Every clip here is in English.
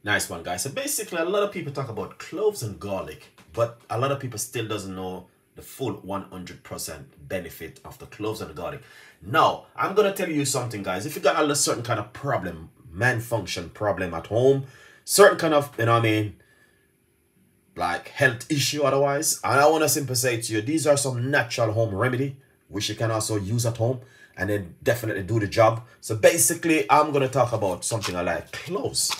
Nice one, guys. So basically, a lot of people talk about cloves and garlic, but a lot of people still doesn't know the full 100% benefit of the cloves and the garlic. Now, I'm going to tell you something, guys. If you got a certain kind of problem, malfunction problem at home, certain kind of, you know what I mean, like health issue otherwise, and I want to simply say to you, these are some natural home remedy, which you can also use at home, and then definitely do the job. So basically, I'm going to talk about something I like cloves.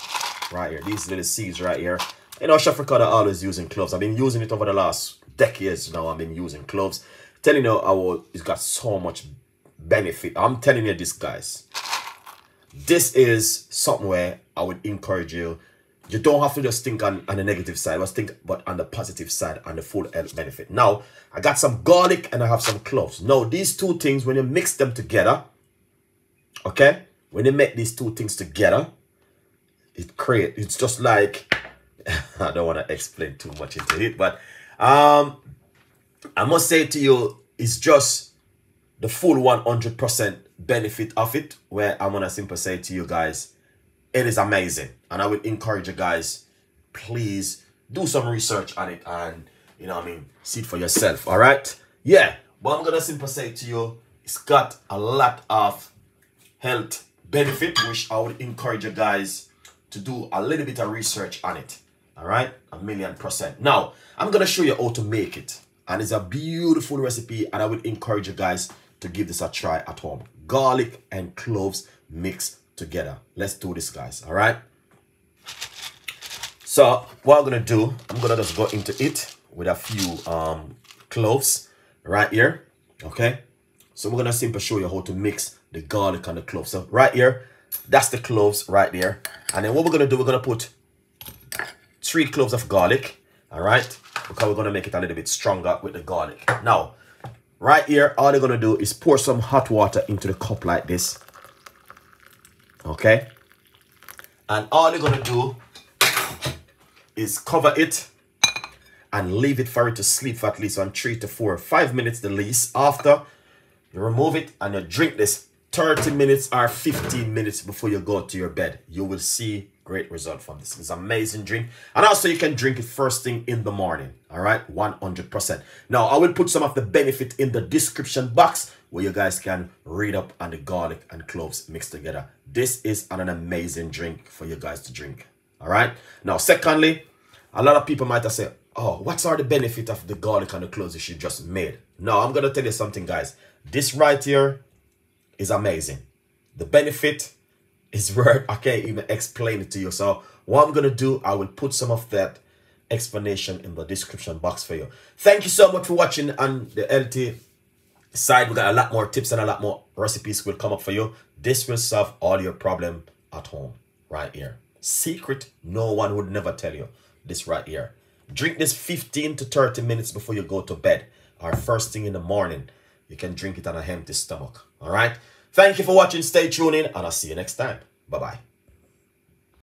Right here, these little seeds right here. You know, Chef Ricardo always using cloves. I've been using it over the last decades now. I've been using cloves. Telling you how it's got so much benefit. I'm telling you this, guys. This is something where I would encourage you. You don't have to just think on the negative side. Let's think but on the positive side, on the full health benefit. Now, I got some garlic and I have some cloves. Now, these two things, when you mix them together, okay? When you make these two things together, it's just like, I don't want to explain too much into it, but I must say to you, it's just the full 100% benefit of it, where I want to simply say to you guys, it is amazing. And I would encourage you guys, please do some research on it and, you know what I mean, see it for yourself, all right? Yeah, but I'm going to simply say to you, it's got a lot of health benefit, which I would encourage you guys to do a little bit of research on it. All right, 1,000,000%. Now, I'm going to show you how to make it. And it's a beautiful recipe. And I would encourage you guys to give this a try at home. Garlic and cloves mixed together. Let's do this, guys. All right. So what I'm going to do, I'm going to just go into it with a few cloves right here. Okay. So we're going to simply show you how to mix the garlic and the cloves. So right here, that's the cloves right there. And then what we're going to do, we're going to put 3 cloves of garlic. All right. Because we're going to make it a little bit stronger with the garlic. Now, right here, all they're going to do is pour some hot water into the cup like this. Okay. And all they're going to do is cover it and leave it for it to sleep for at least 3 to 4 or 5 minutes the least. After, you remove it and you drink this 30 minutes or 15 minutes before you go to your bed. You will see great result from this. It's an amazing drink. And also you can drink it first thing in the morning. All right, 100%. Now, I will put some of the benefit in the description box where you guys can read up on the garlic and cloves mixed together. This is an amazing drink for you guys to drink. All right. Now, secondly, a lot of people might have said, oh, what's all the benefit of the garlic and the cloves that you just made? Now, I'm going to tell you something, guys. This right here is amazing. The benefit is where I can't even explain it to you. So what I'm going to do, I will put some of that explanation in the description box for you. Thank you so much for watching on the LT side. We got a lot more tips and a lot more recipes will come up for you. This will solve all your problem at home right here. Secret no one would never tell you. This right here. Drink this 15 to 30 minutes before you go to bed or first thing in the morning. You can drink it on an empty stomach. All right. Thank you for watching. Stay tuned in and I'll see you next time. Bye-bye.